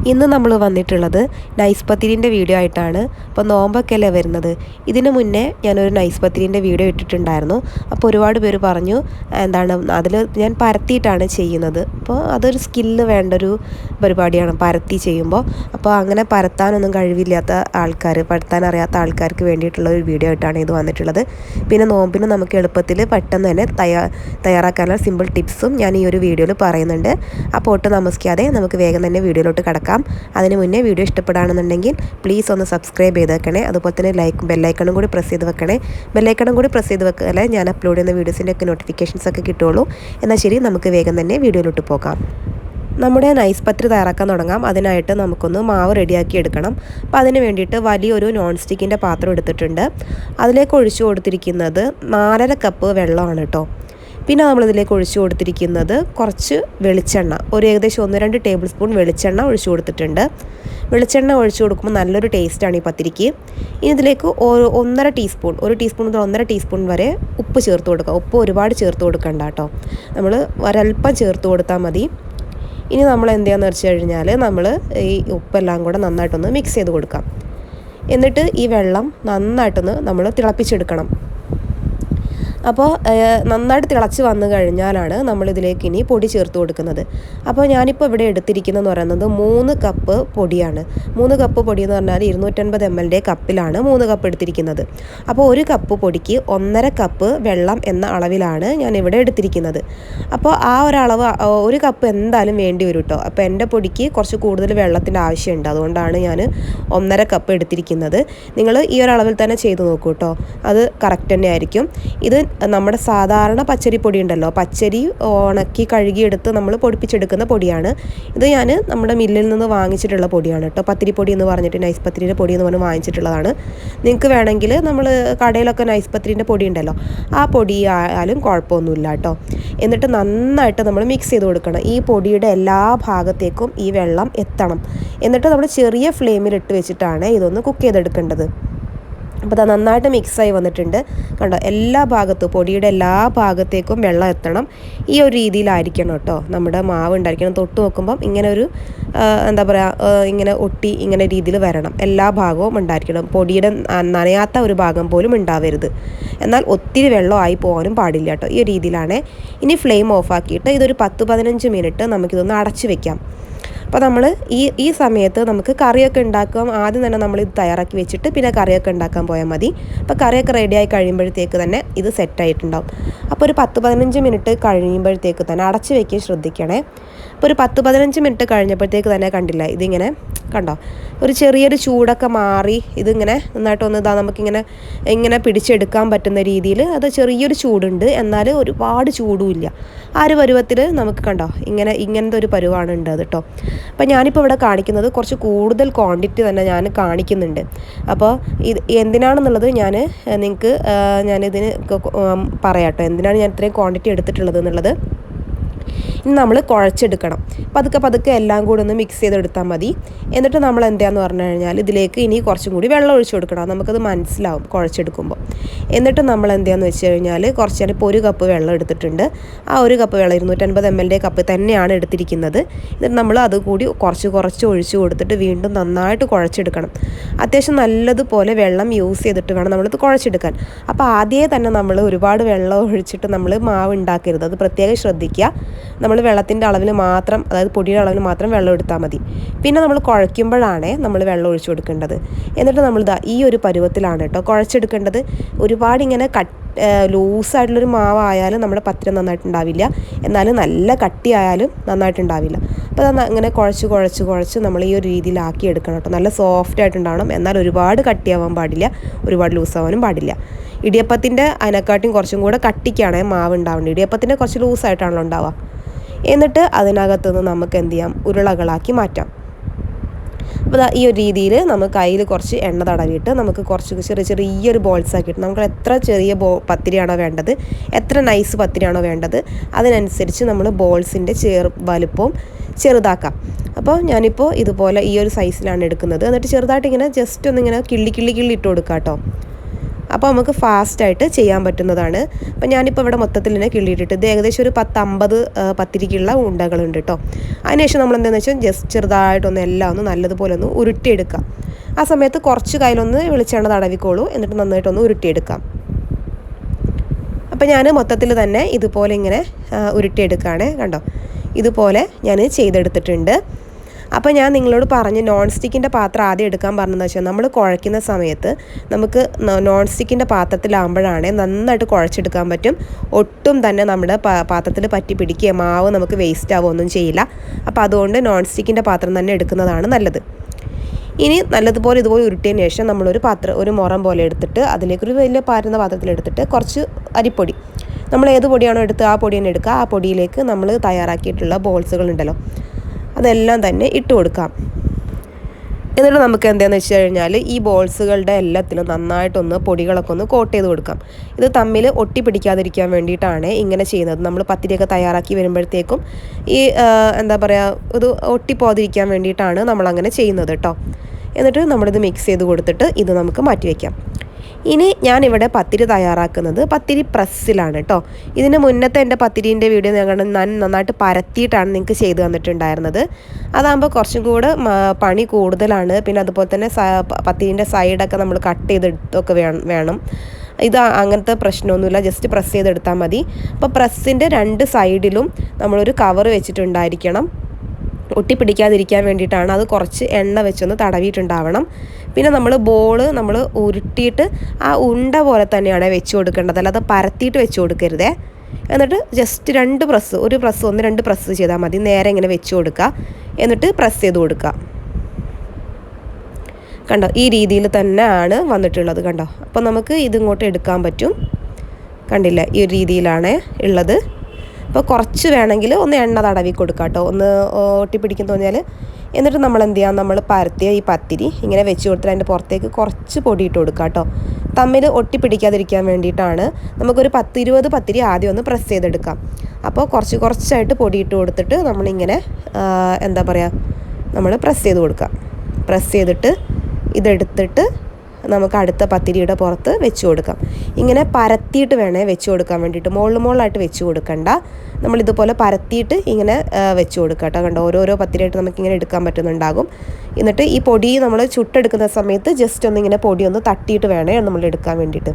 ഇന്ന് നമ്മൾ വന്നിട്ടുള്ളത് നൈസ് പത്തിരിൻ്റെ വീഡിയോ ആയിട്ടാണ്. അപ്പോൾ നോമ്പൊക്കെയല്ലേ വരുന്നത്. ഇതിന് മുന്നേ ഞാനൊരു നൈസ് പത്തിരിൻ്റെ വീഡിയോ ഇട്ടിട്ടുണ്ടായിരുന്നു. അപ്പോൾ ഒരുപാട് പേര് പറഞ്ഞു എന്താണ് അതിൽ ഞാൻ പരത്തിയിട്ടാണ് ചെയ്യുന്നത്. അപ്പോൾ അതൊരു സ്കില്ല് വേണ്ടൊരു പരിപാടിയാണ് പരത്തി ചെയ്യുമ്പോൾ. അപ്പോൾ അങ്ങനെ പരത്താനൊന്നും കഴിവില്ലാത്ത ആൾക്കാർ, പരത്താൻ അറിയാത്ത ആൾക്കാർക്ക് വേണ്ടിയിട്ടുള്ള ഒരു വീഡിയോ ആയിട്ടാണ് ഇത് വന്നിട്ടുള്ളത്. പിന്നെ നോമ്പിന് നമുക്ക് എളുപ്പത്തിൽ പെട്ടെന്ന് തന്നെ തയ്യാറാക്കാനുള്ള സിമ്പിൾ ടിപ്സും ഞാൻ ഈ ഒരു വീഡിയോയിൽ പറയുന്നുണ്ട്. അപ്പോൾ ഒട്ടും താമസിക്കാതെ നമുക്ക് വേഗം തന്നെ വീഡിയോയിലോട്ട് കടക്കാം. അതിന് മുന്നേ വീഡിയോ ഇഷ്ടപ്പെടുകയാണെന്നുണ്ടെങ്കിൽ പ്ലീസ് ഒന്ന് സബ്സ്ക്രൈബ് ചെയ്ത് വെക്കണേ. അതുപോലെ തന്നെ ബെല്ലൈക്കണും കൂടി പ്രസ് ചെയ്ത് വെക്കണേ. ബെല്ലൈക്കണും കൂടി പ്രസ് ചെയ്ത് വെക്കാതെ ഞാൻ അപ്ലോഡ് ചെയ്യുന്ന വീഡിയോസിൻ്റെ ഒക്കെ നോട്ടിഫിക്കേഷൻസ് ഒക്കെ കിട്ടുള്ളൂ. എന്നാൽ ശരി, നമുക്ക് വേഗം തന്നെ വീഡിയോയിലോട്ട് പോകാം. നമ്മുടെ നൈസ് പത്തിരി തയ്യാറാക്കാൻ തുടങ്ങാം. അതിനായിട്ട് നമുക്കൊന്ന് മാവ് റെഡിയാക്കി എടുക്കണം. അപ്പോൾ അതിന് വേണ്ടിയിട്ട് വലിയൊരു നോൺ സ്റ്റിക്കിൻ്റെ പാത്രം എടുത്തിട്ടുണ്ട്. അതിലേക്ക് ഒഴിച്ചു കൊടുത്തിരിക്കുന്നത് 4.5 കപ്പ് വെള്ളമാണ് കേട്ടോ. പിന്നെ നമ്മളിതിലേക്ക് ഒഴിച്ചു കൊടുത്തിരിക്കുന്നത് കുറച്ച് വെളിച്ചെണ്ണ, ഒരു ഏകദേശം 1-2 ടേബിൾ സ്പൂൺ വെളിച്ചെണ്ണ ഒഴിച്ചു കൊടുത്തിട്ടുണ്ട്. വെളിച്ചെണ്ണ ഒഴിച്ചു കൊടുക്കുമ്പോൾ നല്ലൊരു ടേസ്റ്റാണ് ഈ പത്തിരിക്ക്. ഇനി ഇതിലേക്ക് 1 ടീസ്പൂൺ മുതൽ 1.5 ടീസ്പൂൺ വരെ ഉപ്പ് ചേർത്ത് കൊടുക്കുക. ഉപ്പ് ഒരുപാട് ചേർത്ത് കൊടുക്കണ്ട കേട്ടോ, നമ്മൾ ഒരല്പം ചേർത്ത് കൊടുത്താൽ മതി. ഇനി നമ്മൾ എന്ത് ചെയ്യാന്ന് വെച്ച് കഴിഞ്ഞാൽ നമ്മൾ ഈ ഉപ്പെല്ലാം കൂടെ നന്നായിട്ടൊന്ന് മിക്സ് ചെയ്ത് കൊടുക്കാം. എന്നിട്ട് ഈ വെള്ളം നന്നായിട്ടൊന്ന് നമ്മൾ തിളപ്പിച്ചെടുക്കണം. അപ്പോൾ നന്നായിട്ട് തിളച്ച് വന്നു കഴിഞ്ഞാലാണ് നമ്മളിതിലേക്ക് ഇനി പൊടി ചേർത്ത് കൊടുക്കുന്നത്. അപ്പോൾ ഞാനിപ്പോൾ ഇവിടെ എടുത്തിരിക്കുന്നതെന്ന് പറയുന്നത് 3 കപ്പ് പൊടിയാണ്. 3 കപ്പ് പൊടി എന്ന് പറഞ്ഞാൽ 250 ml കപ്പിലാണ് 3 കപ്പ് എടുത്തിരിക്കുന്നത്. അപ്പോൾ 1 കപ്പ് പൊടിക്ക് 1.5 കപ്പ് വെള്ളം എന്ന അളവിലാണ് ഞാൻ ഇവിടെ എടുത്തിരിക്കുന്നത്. അപ്പോൾ ആ ഒരളവ് 1 കപ്പ് എന്തായാലും വേണ്ടി വരും കേട്ടോ. അപ്പോൾ എൻ്റെ പൊടിക്ക് കുറച്ച് കൂടുതൽ വെള്ളത്തിൻ്റെ ആവശ്യമുണ്ട്, അതുകൊണ്ടാണ് ഞാൻ 1.5 കപ്പ് എടുത്തിരിക്കുന്നത്. നിങ്ങൾ ഈ ഒരളവിൽ തന്നെ ചെയ്ത് നോക്കൂ കേട്ടോ, അത് കറക്റ്റ് തന്നെ ആയിരിക്കും. ഇത് നമ്മുടെ സാധാരണ പച്ചരി പൊടി ഉണ്ടല്ലോ, പച്ചരി ഉണക്കി കഴുകിയെടുത്ത് നമ്മൾ പൊടിപ്പിച്ചെടുക്കുന്ന പൊടിയാണ്. ഇത് ഞാൻ നമ്മുടെ മില്ലിൽ നിന്ന് വാങ്ങിച്ചിട്ടുള്ള പൊടിയാണ് കേട്ടോ. പത്തിരിപ്പൊടി എന്ന് പറഞ്ഞിട്ട് നൈസ് പത്തിരിൻ്റെ പൊടി എന്ന് പറഞ്ഞ് വാങ്ങിച്ചിട്ടുള്ളതാണ്. നിങ്ങൾക്ക് വേണമെങ്കിൽ നമ്മൾ കടയിലൊക്കെ നൈസ് പത്തിരിൻ്റെ പൊടി ഉണ്ടല്ലോ, ആ പൊടി ആയാലും കുഴപ്പമൊന്നുമില്ല കേട്ടോ. എന്നിട്ട് നന്നായിട്ട് നമ്മൾ മിക്സ് ചെയ്ത് കൊടുക്കണം. ഈ പൊടിയുടെ എല്ലാ ഭാഗത്തേക്കും ഈ വെള്ളം എത്തണം. എന്നിട്ട് നമ്മൾ ചെറിയ ഫ്ലെയിമിലിട്ട് വെച്ചിട്ടാണ് ഇതൊന്ന് കുക്ക് ചെയ്തെടുക്കേണ്ടത്. അപ്പോൾ അത് നന്നായിട്ട് മിക്സായി വന്നിട്ടുണ്ട് കണ്ടോ. എല്ലാ ഭാഗത്തും പൊടിയുടെ എല്ലാ ഭാഗത്തേക്കും വെള്ളം എത്തണം. ഈ ഒരു രീതിയിലായിരിക്കണം കേട്ടോ നമ്മുടെ മാവ് ഉണ്ടായിരിക്കണം. തൊട്ട് നോക്കുമ്പം ഇങ്ങനെ ഒരു എന്താ പറയുക, ഇങ്ങനെ ഒട്ടി ഇങ്ങനെ രീതിയിൽ വരണം. എല്ലാ ഭാഗവും ഉണ്ടായിരിക്കണം. പൊടിയുടെ നനയാത്ത ഒരു ഭാഗം പോലും ഉണ്ടാവരുത്. എന്നാൽ ഒത്തിരി വെള്ളമായി പോകാനും പാടില്ല കേട്ടോ. ഈ ഒരു രീതിയിലാണ്. ഇനി ഫ്ലെയിം ഓഫാക്കിയിട്ട് ഇതൊരു 10-15 മിനിറ്റ് നമുക്കിതൊന്ന് അടച്ചു വെക്കാം. അപ്പോൾ നമ്മൾ ഈ സമയത്ത് നമുക്ക് കറിയൊക്കെ ഉണ്ടാക്കാം. ആദ്യം തന്നെ നമ്മൾ ഇത് തയ്യാറാക്കി വെച്ചിട്ട് പിന്നെ കറിയൊക്കെ ഉണ്ടാക്കാൻ പോയാൽ മതി. അപ്പോൾ കറിയൊക്കെ റെഡിയായി കഴിയുമ്പോഴത്തേക്ക് തന്നെ ഇത് സെറ്റായിട്ടുണ്ടാവും. അപ്പോൾ ഒരു 10-15 മിനിറ്റ് കഴിയുമ്പോഴത്തേക്ക് തന്നെ അടച്ച് വയ്ക്കാൻ ശ്രദ്ധിക്കണേ. അപ്പോൾ ഒരു 10-15 മിനിറ്റ് കഴിഞ്ഞപ്പോഴത്തേക്ക് തന്നെ കണ്ടില്ല, ഇതിങ്ങനെ കണ്ടോ ഒരു ചെറിയൊരു ചൂടൊക്കെ മാറി ഇതിങ്ങനെ നന്നായിട്ടൊന്ന് നമുക്കിങ്ങനെ പിടിച്ചെടുക്കാൻ പറ്റുന്ന രീതിയിൽ അത് ചെറിയൊരു ചൂടുണ്ട്, എന്നാൽ ഒരുപാട് ചൂടുമില്ല. ആ ഒരു പരുവത്തിൽ നമുക്ക് കണ്ടോ ഇങ്ങനത്തെ ഒരു പരുവാണ് ഉണ്ടത് കേട്ടോ. അപ്പോൾ ഞാനിപ്പോൾ ഇവിടെ കാണിക്കുന്നത് കുറച്ച് കൂടുതൽ ക്വാണ്ടിറ്റി തന്നെ ഞാൻ കാണിക്കുന്നുണ്ട്. അപ്പോൾ ഇത് എന്തിനാണെന്നുള്ളത് ഞാനിതിന് പറയാം കേട്ടോ, എന്തിനാണ് ഞാൻ ഇത്രയും ക്വാണ്ടിറ്റി എടുത്തിട്ടുള്ളത് എന്നുള്ളത്. ഇനി നമ്മൾ കുഴച്ചെടുക്കണം. പതുക്കെ എല്ലാം കൂടി ഒന്ന് മിക്സ് ചെയ്തെടുത്താൽ മതി. എന്നിട്ട് നമ്മൾ എന്താണെന്ന് പറഞ്ഞു കഴിഞ്ഞാൽ ഇതിലേക്ക് ഇനി കുറച്ചും കൂടി വെള്ളം ഒഴിച്ചു കൊടുക്കണം. നമുക്കത് മനസ്സിലാവും കുഴച്ചെടുക്കുമ്പോൾ. എന്നിട്ട് നമ്മൾ എന്താണെന്ന് വെച്ച് കഴിഞ്ഞാൽ കുറച്ച് ഞാനിപ്പോൾ 1 കപ്പ് വെള്ളം എടുത്തിട്ടുണ്ട്. ആ 1 കപ്പ് വെള്ളം 250 ml കപ്പ് തന്നെയാണ് എടുത്തിരിക്കുന്നത്. എന്നിട്ട് നമ്മൾ അത് കൂടി കുറച്ച് ഒഴിച്ചു കൊടുത്തിട്ട് വീണ്ടും നന്നായിട്ട് കുഴച്ചെടുക്കണം. അത്യാവശ്യം നല്ലതുപോലെ വെള്ളം യൂസ് ചെയ്തിട്ട് വേണം നമ്മളിത് കുഴച്ചെടുക്കാൻ. അപ്പോൾ ആദ്യമേ തന്നെ നമ്മൾ ഒരുപാട് വെള്ളം ഒഴിച്ചിട്ട് നമ്മൾ മാവ് ഉണ്ടാക്കരുത്, അത് പ്രത്യേകം ശ്രദ്ധിക്കുക. നമ്മൾ വെള്ളത്തിൻ്റെ അളവിൽ മാത്രം, അതായത് പൊടിയുടെ അളവിൽ മാത്രം വെള്ളം എടുത്താൽ മതി. പിന്നെ നമ്മൾ കുഴയ്ക്കുമ്പോഴാണ് നമ്മൾ വെള്ളം ഒഴിച്ചു കൊടുക്കേണ്ടത്. എന്നിട്ട് നമ്മളിതാ ഈ ഒരു പരുവത്തിലാണ് കേട്ടോ കുഴച്ചെടുക്കേണ്ടത്. ഒരുപാട് ഇങ്ങനെ ലൂസായിട്ടുള്ളൊരു മാവായാലും നമ്മുടെ പത്തിരി നന്നായിട്ടുണ്ടാവില്ല, എന്നാലും നല്ല കട്ടിയായാലും നന്നായിട്ടുണ്ടാവില്ല. അപ്പോൾ അത് അങ്ങനെ കുഴച്ച് നമ്മൾ ഈ ഒരു രീതിയിലാക്കി എടുക്കണം കേട്ടോ. നല്ല സോഫ്റ്റ് ആയിട്ടുണ്ടാവണം, എന്നാൽ ഒരുപാട് കട്ടിയാവാൻ പാടില്ല, ഒരുപാട് ലൂസാവാനും പാടില്ല. ഇടിയപ്പത്തിൻ്റെ അതിനെക്കാട്ടിയും കുറച്ചും കൂടെ കട്ടിക്കാണ് മാവ് ഉണ്ടാവേണ്ടത്. ഇടിയപ്പത്തിൻ്റെ കുറച്ച് ലൂസായിട്ടാണല്ലോ ഉണ്ടാവുക. എന്നിട്ട് അതിനകത്തുനിന്ന് നമുക്ക് എന്ത് ചെയ്യാം, ഉരുളകളാക്കി മാറ്റാം. അപ്പോൾ ഈ ഒരു രീതിയിൽ നമുക്ക് കയ്യിൽ കുറച്ച് എണ്ണ തടവിയിട്ട് നമുക്ക് കുറച്ച് ചെറിയൊരു ബോൾസ് ആക്കിയിട്ട് നമുക്ക് എത്ര ചെറിയ പത്തിരിയാണോ വേണ്ടത്, എത്ര നൈസ് പത്തിരിയാണോ വേണ്ടത്, അതിനനുസരിച്ച് നമ്മൾ ബോൾസിൻ്റെ വലുപ്പവും ചെറുതാക്കാം. അപ്പോൾ ഞാനിപ്പോൾ ഇതുപോലെ ഈ ഒരു സൈസിലാണ് എടുക്കുന്നത്. എന്നിട്ട് ചെറുതായിട്ട് ഇങ്ങനെ ജസ്റ്റ് ഒന്നിങ്ങനെ കിള്ളി ഇട്ട് കൊടുക്കാം കേട്ടോ. അപ്പോൾ നമുക്ക് ഫാസ്റ്റായിട്ട് ചെയ്യാൻ പറ്റുന്നതാണ്. അപ്പോൾ ഞാനിപ്പോൾ ഇവിടെ മൊത്തത്തിൽ തന്നെ കിള്ളിയിട്ടിട്ട് ഇത് ഏകദേശം ഒരു 10-50 പത്തിരിക്കുള്ള ഉണ്ടകളുണ്ട് കേട്ടോ. അതിനുശേഷം നമ്മൾ എന്താണെന്ന് വെച്ചാൽ ജസ്റ്റ് ചെറുതായിട്ടൊന്ന് എല്ലാം ഒന്ന് നല്ലതുപോലെ ഒന്ന് ഉരുട്ടിയെടുക്കാം. ആ സമയത്ത് കുറച്ച് കയ്യിലൊന്ന് വെളിച്ചെണ്ണ തടവിക്കോളൂ, എന്നിട്ട് നന്നായിട്ടൊന്ന് ഉരുട്ടിയെടുക്കാം. അപ്പോൾ ഞാൻ മൊത്തത്തിൽ തന്നെ ഇതുപോലെ ഇങ്ങനെ ഉരുട്ടിയെടുക്കുകയാണ്. കണ്ടോ, ഇതുപോലെ ഞാൻ ചെയ്തെടുത്തിട്ടുണ്ട്. അപ്പോൾ ഞാൻ നിങ്ങളോട് പറഞ്ഞു നോൺ സ്റ്റിക്കിൻ്റെ പാത്രം ആദ്യം എടുക്കാൻ പറഞ്ഞതെന്ന് വെച്ചാൽ നമ്മൾ കുഴയ്ക്കുന്ന സമയത്ത് നമുക്ക് നോൺ സ്റ്റിക്കിൻ്റെ പാത്രത്തിലാകുമ്പോഴാണ് നന്നായിട്ട് കുഴച്ചെടുക്കാൻ പറ്റും. ഒട്ടും തന്നെ നമ്മുടെ പാത്രത്തിൽ പറ്റി പിടിക്കുക മാവ് നമുക്ക് വേസ്റ്റ് ആവുകയൊന്നും ചെയ്യില്ല. അപ്പോൾ അതുകൊണ്ട് നോൺ സ്റ്റിക്കിൻ്റെ പാത്രം തന്നെ എടുക്കുന്നതാണ് നല്ലത്. ഇനി നല്ലതുപോലെ ഇതുപോലെ ഉരുട്ടിയതിന് ശേഷം നമ്മളൊരു ഒരു മുറം പോലെ എടുത്തിട്ട് അതിലേക്കൊരു വലിയ പാരുന്ന പാത്രത്തിലെടുത്തിട്ട് കുറച്ച് അരിപ്പൊടി, നമ്മൾ ഏത് പൊടിയാണോ എടുത്ത് ആ പൊടി തന്നെ എടുക്കുക. ആ പൊടിയിലേക്ക് നമ്മൾ തയ്യാറാക്കിയിട്ടുള്ള ബോൾസുകളുണ്ടല്ലോ അതെല്ലാം തന്നെ ഇട്ട് കൊടുക്കാം. എന്നിട്ട് നമുക്ക് എന്താണെന്ന് വെച്ച് കഴിഞ്ഞാൽ ഈ ബോൾസുകളുടെ എല്ലാത്തിലും നന്നായിട്ടൊന്ന് പൊടികളൊക്കെ ഒന്ന് കോട്ട് ചെയ്ത് കൊടുക്കാം. ഇത് തമ്മിൽ ഒട്ടി പിടിക്കാതിരിക്കാൻ വേണ്ടിയിട്ടാണ് ഇങ്ങനെ ചെയ്യുന്നത്. നമ്മൾ പത്തിരിയൊക്കെ തയ്യാറാക്കി വരുമ്പോഴത്തേക്കും ഈ എന്താ പറയുക ഇത് ഒട്ടിപ്പോകാതിരിക്കാൻ വേണ്ടിയിട്ടാണ് നമ്മളങ്ങനെ ചെയ്യുന്നത് കേട്ടോ. എന്നിട്ട് നമ്മളിത് മിക്സ് ചെയ്ത് കൊടുത്തിട്ട് ഇത് നമുക്ക് മാറ്റി വയ്ക്കാം. ഇനി ഞാനിവിടെ പത്തിരി തയ്യാറാക്കുന്നത് പത്തിരി പ്രസ്സിലാണ് കേട്ടോ. ഇതിന് മുന്നത്തെ എൻ്റെ പത്തിരീൻ്റെ വീഡിയോ ഞാൻ നന്നായിട്ട് പരത്തിയിട്ടാണ് നിങ്ങൾക്ക് ചെയ്ത് തന്നിട്ടുണ്ടായിരുന്നത്. അതാകുമ്പോൾ കുറച്ചും കൂടെ പണി കൂടുതലാണ്. പിന്നെ അതുപോലെ തന്നെ പത്തിരീൻ്റെ സൈഡൊക്കെ നമ്മൾ കട്ട് ചെയ്തെടുത്തൊക്കെ വേണം. ഇത് അങ്ങനത്തെ പ്രശ്നമൊന്നുമില്ല, ജസ്റ്റ് പ്രസ് ചെയ്തെടുത്താൽ മതി. അപ്പോൾ പ്രസ്സിൻ്റെ 2 സൈഡിലും നമ്മളൊരു കവർ വെച്ചിട്ടുണ്ടായിരിക്കണം. ഒട്ടിപ്പിടിക്കാതിരിക്കാൻ വേണ്ടിയിട്ടാണ്. അത് കുറച്ച് എണ്ണ വെച്ചൊന്ന് തടവിയിട്ടുണ്ടാവണം. പിന്നെ നമ്മൾ നമ്മൾ ഉരുട്ടിയിട്ട് ആ ഉണ്ട പോലെ തന്നെയാണ് വെച്ച് കൊടുക്കേണ്ടത്, അല്ലാതെ പരത്തിയിട്ട് വെച്ച് കൊടുക്കരുതേ. എന്നിട്ട് ജസ്റ്റ് 2 പ്രസ്, ഒരു പ്രസ് 1-2 പ്രസ് ചെയ്താൽ മതി. നേരെ ഇങ്ങനെ വെച്ച് കൊടുക്കുക, എന്നിട്ട് പ്രസ് ചെയ്ത് കൊടുക്കുക. കണ്ടോ, ഈ രീതിയിൽ തന്നെയാണ് വന്നിട്ടുള്ളത്. കണ്ടോ, അപ്പോൾ നമുക്ക് ഇതിങ്ങോട്ട് എടുക്കാൻ പറ്റും. കണ്ടില്ല, ഈ ഒരു രീതിയിലാണ് ഉള്ളത്. അപ്പോൾ കുറച്ച് വേണമെങ്കിൽ ഒന്ന് എണ്ണ തടവി കൊടുക്കുക കേട്ടോ, ഒന്ന് ഒട്ടിപ്പിടിക്കും തോന്നിയാൽ. എന്നിട്ട് നമ്മൾ എന്ത് ചെയ്യാം, നമ്മൾ പരത്തിയ ഈ പത്തിരി ഇങ്ങനെ വെച്ച് കൊടുത്തിട്ട് അതിൻ്റെ പുറത്തേക്ക് കുറച്ച് പൊടി ഇട്ട് കൊടുക്കുക കേട്ടോ. തമ്മിൽ ഒട്ടിപ്പിടിക്കാതിരിക്കാൻ വേണ്ടിയിട്ടാണ്. നമുക്കൊരു 10-20 പത്തിരി ആദ്യം ഒന്ന് പ്രസ് ചെയ്തെടുക്കാം. അപ്പോൾ കുറച്ചായിട്ട് പൊടി ഇട്ട് കൊടുത്തിട്ട് നമ്മളിങ്ങനെ എന്താ പറയുക, നമ്മൾ പ്രസ് ചെയ്ത് കൊടുക്കുക. പ്രസ് ചെയ്തിട്ട് ഇതെടുത്തിട്ട് നമുക്ക് അടുത്ത പത്തിരിയുടെ പുറത്ത് വെച്ച് കൊടുക്കാം. ഇങ്ങനെ പരത്തിയിട്ട് വേണേ വെച്ച് കൊടുക്കാൻ വേണ്ടിയിട്ട്, മുകളിലായിട്ട് വെച്ച് കൊടുക്കണ്ട. നമ്മളിതുപോലെ പരത്തിയിട്ട് ഇങ്ങനെ വെച്ച് കൊടുക്കുക കേട്ടോ. കണ്ടോ, ഓരോരോ പത്തിരിയായിട്ട് നമുക്കിങ്ങനെ എടുക്കാൻ പറ്റുന്നുണ്ടാകും. എന്നിട്ട് ഈ പൊടി നമ്മൾ ചുട്ടെടുക്കുന്ന സമയത്ത് ജസ്റ്റ് ഒന്നിങ്ങനെ പൊടി ഒന്ന് തട്ടിയിട്ട് വേണേ നമ്മൾ എടുക്കാൻ വേണ്ടിയിട്ട്.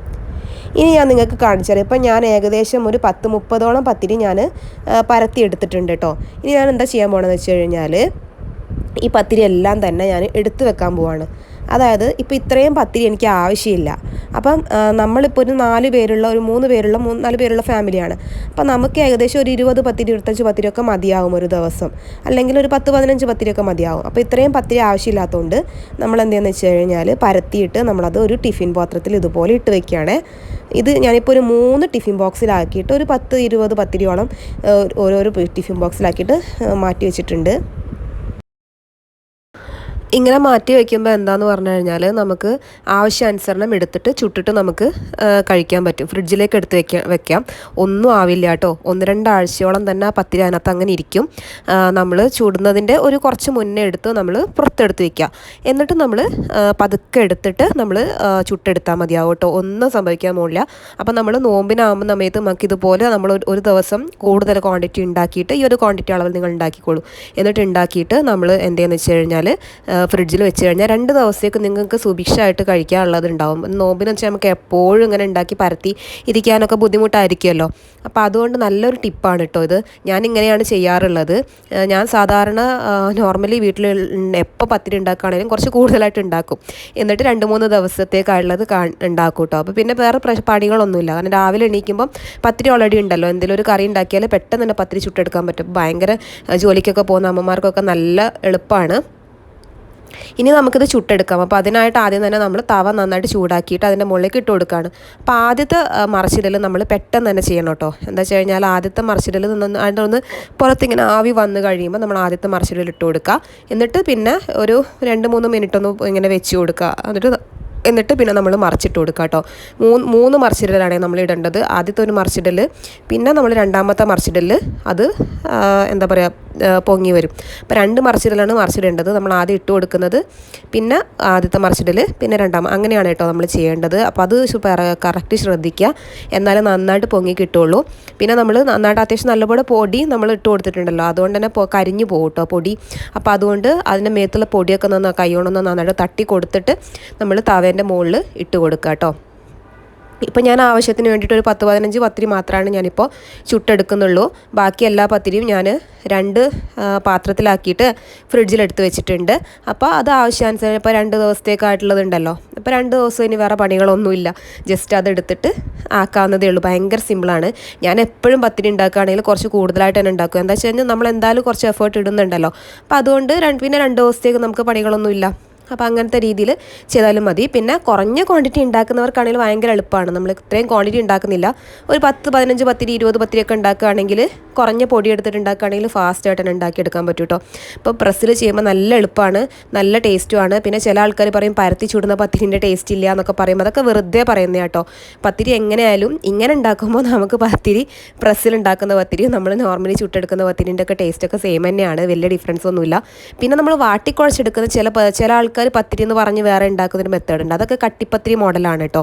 ഇനി ഞാൻ നിങ്ങൾക്ക് കാണിച്ചു തരാം. ഇപ്പം ഞാൻ ഏകദേശം ഒരു 10-30ഓളം പത്തിരി ഞാൻ പരത്തി എടുത്തിട്ടുണ്ട് കേട്ടോ. ഇനി ഞാൻ എന്താ ചെയ്യാൻ പോകണമെന്ന് വെച്ച് കഴിഞ്ഞാൽ ഈ പത്തിരി എല്ലാം തന്നെ ഞാൻ എടുത്തു വെക്കാൻ പോവാണ്. അതായത് ഇപ്പോൾ ഇത്രയും പത്തിരി എനിക്ക് ആവശ്യമില്ല. അപ്പം നമ്മളിപ്പോൾ ഒരു 4 പേരുള്ള, ഒരു 4 പേരുള്ള ഫാമിലിയാണ്. അപ്പം നമുക്ക് ഏകദേശം ഒരു 20 പത്തിരി 25 പത്തിരിയൊക്കെ മതിയാവും ഒരു ദിവസം, അല്ലെങ്കിൽ ഒരു 10-15 പത്തിരിയൊക്കെ മതിയാവും. അപ്പോൾ ഇത്രയും പത്തിരി ആവശ്യമില്ലാത്തതുകൊണ്ട് നമ്മൾ എന്താണെന്ന് വെച്ച് കഴിഞ്ഞാൽ പരത്തിയിട്ട് നമ്മളത് ഒരു ടിഫിൻ പാത്രത്തിൽ ഇതുപോലെ ഇട്ട് വെക്കുകയാണ്. ഇത് ഞാനിപ്പോൾ ഒരു 3 ടിഫിൻ ബോക്സിലാക്കിയിട്ട് ഒരു 10-20 പത്തിരിയോളം ഓരോരോ ടിഫിൻ ബോക്സിലാക്കിയിട്ട് മാറ്റി വെച്ചിട്ടുണ്ട്. ഇങ്ങനെ മാറ്റി വയ്ക്കുമ്പോൾ എന്താണെന്ന് പറഞ്ഞു കഴിഞ്ഞാൽ നമുക്ക് ആവശ്യാനുസരണം എടുത്തിട്ട് ചുട്ടിട്ട് നമുക്ക് കഴിക്കാൻ പറ്റും. ഫ്രിഡ്ജിലേക്ക് എടുത്ത് വെക്കാം. ഒന്നും ആവില്ല കേട്ടോ. 1-2 ആഴ്ചയോളം തന്നെ ആ പത്തിരി അതിനകത്ത് അങ്ങനെ ഇരിക്കും. നമ്മൾ ചുടുന്നതിൻ്റെ ഒരു കുറച്ച് മുന്നേ എടുത്ത് നമ്മൾ പുറത്തെടുത്ത് വയ്ക്കുക. എന്നിട്ട് നമ്മൾ പതുക്കെ എടുത്തിട്ട് നമ്മൾ ചുട്ടെടുത്താൽ മതിയാവും കേട്ടോ. ഒന്നും സംഭവിക്കാൻ പോകില്ല. അപ്പം നമ്മൾ നോമ്പിനാകുമ്പോൾ സമയത്ത് നമുക്കിതുപോലെ നമ്മൾ ഒരു ദിവസം കൂടുതൽ ക്വാണ്ടിറ്റി ഉണ്ടാക്കിയിട്ട് ഈ ഒരു ക്വാണ്ടിറ്റി അളവിൽ നിങ്ങൾ ഉണ്ടാക്കിക്കോളൂ. എന്നിട്ട് ഉണ്ടാക്കിയിട്ട് നമ്മൾ എന്തെന്ന് വെച്ച് കഴിഞ്ഞാൽ ഫ്രിഡ്ജിൽ വെച്ച് കഴിഞ്ഞാൽ 2 ദിവസത്തേക്ക് നിങ്ങൾക്ക് സുഭിക്ഷമായിട്ട് കഴിക്കാനുള്ളതുണ്ടാവും. നോമ്പിന് വെച്ചാൽ നമുക്ക് എപ്പോഴും ഇങ്ങനെ ഉണ്ടാക്കി പരത്തി ഇരിക്കാനൊക്കെ ബുദ്ധിമുട്ടായിരിക്കുമല്ലോ. അപ്പോൾ അതുകൊണ്ട് നല്ലൊരു ടിപ്പാണ് കേട്ടോ ഇത്. ഞാനിങ്ങനെയാണ് ചെയ്യാറുള്ളത്. ഞാൻ സാധാരണ നോർമലി വീട്ടിൽ എപ്പോൾ പത്തിരി ഉണ്ടാക്കുകയാണെങ്കിലും കുറച്ച് കൂടുതലായിട്ട് ഉണ്ടാക്കും. എന്നിട്ട് 2-3 ദിവസത്തേക്കായുള്ളത് ഉണ്ടാക്കും കേട്ടോ. അപ്പോൾ പിന്നെ വേറെ പണികളൊന്നുമില്ല. കാരണം രാവിലെ എണീക്കുമ്പം പത്തിരി ഓൾറെഡി ഉണ്ടല്ലോ. എന്തെങ്കിലും ഒരു കറി ഉണ്ടാക്കിയാൽ പെട്ടെന്ന് തന്നെ പത്തിരി ചുട്ടെടുക്കാൻ പറ്റും. ഭയങ്കര ജോലിക്കൊക്കെ പോകുന്ന അമ്മമാർക്കൊക്കെ നല്ല എളുപ്പമാണ്. ഇനി നമുക്കിത് ചുട്ടെടുക്കാം. അപ്പോൾ അതിനായിട്ട് ആദ്യം തന്നെ നമ്മൾ തവ നന്നായിട്ട് ചൂടാക്കിയിട്ട് അതിൻ്റെ മുകളിലേക്ക് ഇട്ട് കൊടുക്കുകയാണ്. അപ്പോൾ ആദ്യത്തെ മറിച്ചിടൽ നമ്മൾ പെട്ടെന്ന് തന്നെ ചെയ്യണം കേട്ടോ. എന്താ വെച്ച് കഴിഞ്ഞാൽ ആദ്യത്തെ മറിച്ചിടൽ അതിൻ്റെ ഒന്ന് പുറത്തിങ്ങനെ ആവി വന്ന് കഴിയുമ്പോൾ നമ്മൾ ആദ്യത്തെ മറിച്ചിടൽ ഇട്ട് കൊടുക്കുക. എന്നിട്ട് പിന്നെ ഒരു 2-3 മിനിറ്റ് ഒന്ന് ഇങ്ങനെ വെച്ച് കൊടുക്കുക. എന്നിട്ട് പിന്നെ നമ്മൾ മറിച്ചിട്ട് കൊടുക്കുക കേട്ടോ. 3 മറിച്ചിടലാണ് നമ്മൾ ഇടേണ്ടത്. ആദ്യത്തെ ഒരു മറിച്ചിടൽ, പിന്നെ നമ്മൾ രണ്ടാമത്തെ മറിച്ചിടൽ അത് എന്താ പറയുക പൊങ്ങി വരും. അപ്പോൾ 2 മറിച്ചിടലാണ് മറിച്ചിടേണ്ടത്. നമ്മൾ ആദ്യം ഇട്ട് കൊടുക്കുന്നത്, പിന്നെ ആദ്യത്തെ മറിച്ചിടൽ, പിന്നെ രണ്ടാമത്, അങ്ങനെയാണ് കേട്ടോ നമ്മൾ ചെയ്യേണ്ടത്. അപ്പോൾ അത് കറക്റ്റ് ശ്രദ്ധിക്കുക, എന്നാലും നന്നായിട്ട് പൊങ്ങി കിട്ടുള്ളൂ. പിന്നെ നമ്മൾ നന്നായിട്ട് അത്യാവശ്യം നല്ലപോലെ പൊടി നമ്മൾ ഇട്ട് കൊടുത്തിട്ടുണ്ടല്ലോ, അതുകൊണ്ട് തന്നെ കരിഞ്ഞു പോകും കേട്ടോ പൊടി. അപ്പോൾ അതുകൊണ്ട് അതിൻ്റെ മേത്തുള്ള പൊടിയൊക്കെ കൈകൊണ്ടൊന്ന് നന്നായിട്ട് തട്ടി കൊടുത്തിട്ട് നമ്മൾ തവേൻ്റെ മുകളിൽ ഇട്ട് കൊടുക്കുക കേട്ടോ. ഇപ്പോൾ ഞാൻ ആവശ്യത്തിന് വേണ്ടിയിട്ട് ഒരു 10-15 പത്തിരി മാത്രമാണ് ഞാനിപ്പോൾ ചുട്ടെടുക്കുന്നുള്ളൂ. ബാക്കി എല്ലാ പത്തിരിയും ഞാൻ 2 പാത്രത്തിലാക്കിയിട്ട് ഫ്രിഡ്ജിലെടുത്ത് വെച്ചിട്ടുണ്ട്. അപ്പോൾ അത് ആവശ്യാനുസരണം ഇപ്പോൾ 2 ദിവസത്തേക്കായിട്ടുള്ളതുണ്ടല്ലോ, അപ്പോൾ 2 ദിവസം ഇനി വേറെ പണികളൊന്നുമില്ല, ജസ്റ്റ് അത് എടുത്തിട്ട് ആക്കാവുന്നതേ ഉള്ളൂ. ഭയങ്കര സിമ്പിളാണ്. ഞാൻ എപ്പോഴും പത്തിരി ഉണ്ടാക്കുകയാണെങ്കിൽ കുറച്ച് കൂടുതലായിട്ട് തന്നെ ഉണ്ടാക്കും. എന്താ വെച്ച് കഴിഞ്ഞാൽ നമ്മൾ എന്തായാലും കുറച്ച് എഫേർട്ട് ഇടുന്നുണ്ടല്ലോ, അപ്പോൾ അതുകൊണ്ട് പിന്നെ 2 ദിവസത്തേക്ക് നമുക്ക് പണികളൊന്നുമില്ല. അപ്പോൾ അങ്ങനത്തെ രീതിയിൽ ചെയ്താലും മതി. പിന്നെ കുറഞ്ഞ ക്വാണ്ടിറ്റി ഉണ്ടാക്കുന്നവർക്കാണെങ്കിൽ ഭയങ്കര എളുപ്പമാണ്. നമ്മൾ ഇത്രയും ക്വാണ്ടിറ്റി ഉണ്ടാക്കുന്നില്ല, ഒരു 10-15 പത്തിരി 20 പത്തിരിയൊക്കെ ഉണ്ടാക്കുകയാണെങ്കിൽ കുറഞ്ഞ പൊടി എടുത്തിട്ട് ഉണ്ടാക്കുകയാണെങ്കിൽ ഫാസ്റ്റായിട്ട് തന്നെ ഉണ്ടാക്കിയെടുക്കാൻ പറ്റും കേട്ടോ. അപ്പോൾ പ്രസ്സിൽ ചെയ്യുമ്പോൾ നല്ല എളുപ്പമാണ്, നല്ല ടേസ്റ്റുമാണ്. പിന്നെ ചില ആൾക്കാർ പറയും പരത്തി ചൂടുന്ന പത്തിരിൻ്റെ ടേസ്റ്റ് ഇല്ല എന്നൊക്കെ പറയുമ്പോൾ അതൊക്കെ വെറുതെ പറയുന്നത് കേട്ടോ. പത്തിരി എങ്ങനെയായാലും ഇങ്ങനെ ഉണ്ടാക്കുമ്പോൾ നമുക്ക് പത്തിരി പ്രസ്സിൽ ഉണ്ടാക്കുന്ന പത്തിരി നമ്മൾ നോർമലി ചുട്ടെടുക്കുന്ന പത്തിരിൻ്റെ ഒക്കെ ടേസ്റ്റൊക്കെ സെയിം തന്നെയാണ്, വലിയ ഡിഫറൻസ് ഒന്നുമില്ല. പിന്നെ നമ്മൾ വാട്ടിക്കുഴച്ചെടുക്കുന്ന ചില ആൾക്കാർ പത്തിരി എന്ന് പറഞ്ഞ് വേറെ ഉണ്ടാക്കുന്നൊരു മെത്തേഡ് ഉണ്ട്, അതൊക്കെ കട്ടിപ്പത്തിരി മോഡലാണ് കേട്ടോ.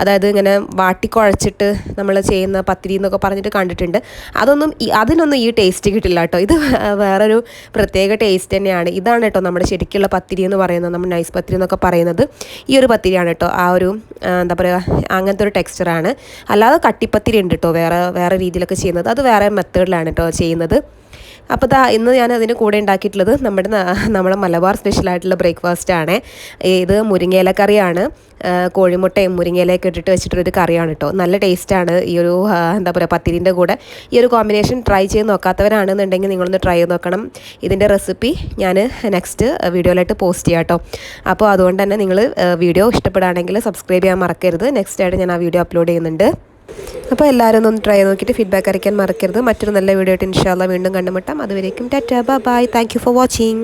അതായത് ഇങ്ങനെ വാട്ടിക്കുഴച്ചിട്ട് നമ്മൾ ചെയ്യുന്ന പത്തിരി എന്നൊക്കെ പറഞ്ഞിട്ട് കണ്ടിട്ടുണ്ട്. അതിനൊന്നും ഈ ടേസ്റ്റ് കിട്ടില്ല കേട്ടോ. ഇത് വേറൊരു പ്രത്യേക ടേസ്റ്റ് തന്നെയാണ്. ഇതാണ് കേട്ടോ നമ്മുടെ ശരിക്കുള്ള പത്തിരി എന്ന് പറയുന്നത്, നമ്മൾ നൈസ് പത്തിരി എന്നൊക്കെ പറയുന്നത് ഈ ഒരു പത്തിരിയാണ് കേട്ടോ. ആ ഒരു എന്താ പറയുക, അങ്ങനത്തെ ഒരു ടെക്സ്ചറാണ്. അല്ലാതെ കട്ടിപ്പത്തിരി ഉണ്ട് കേട്ടോ, വേറെ രീതിയിലൊക്കെ ചെയ്യുന്നത്, അത് വേറെ മെത്തേഡിലാണ് കേട്ടോ ചെയ്യുന്നത്. അപ്പോൾ ഇന്ന് ഞാൻ അതിന് കൂടെ ഉണ്ടാക്കിയിട്ടുള്ളത് നമ്മുടെ മലബാർ സ്പെഷ്യലായിട്ടുള്ള ബ്രേക്ക്ഫാസ്റ്റാണ്. ഇത് മുരിങ്ങയില കറിയാണ്, കോഴിമുട്ടയും മുരിങ്ങയിലയൊക്കെ ഇട്ടിട്ട് വെച്ചിട്ടൊരു കറിയാണ് കേട്ടോ. നല്ല ടേസ്റ്റാണ് ഈ ഒരു എന്താ പറയുക പത്തിരിൻ്റെ കൂടെ. ഈ ഒരു കോമ്പിനേഷൻ ട്രൈ ചെയ്ത് നോക്കാത്തവരാണെന്നുണ്ടെങ്കിൽ നിങ്ങളൊന്ന് ട്രൈ ചെയ്ത് നോക്കണം. ഇതിൻ്റെ റെസിപ്പി ഞാൻ നെക്സ്റ്റ് വീഡിയോയിലായിട്ട് പോസ്റ്റ് ചെയ്യാം കേട്ടോ. അപ്പോൾ അതുകൊണ്ട് തന്നെ നിങ്ങൾ വീഡിയോ ഇഷ്ടപ്പെടുകയാണെങ്കിൽ സബ്സ്ക്രൈബ് ചെയ്യാൻ മറക്കരുത്. നെക്സ്റ്റ് ആയിട്ട് ഞാൻ ആ വീഡിയോ അപ്ലോഡ് ചെയ്യുന്നുണ്ട്. അപ്പോൾ എല്ലാവരും ഒന്ന് ട്രൈ നോക്കിയിട്ട് ഫീഡ്ബാക്ക് അറിയിക്കാൻ മറക്കരുത്. മറ്റൊരു നല്ല വീഡിയോ ആയിട്ട് ഇൻഷാ അല്ലാഹ് വീണ്ടും കണ്ടുമുട്ടാം. അതുവരേക്കും tata bye bye. Thank you for watching.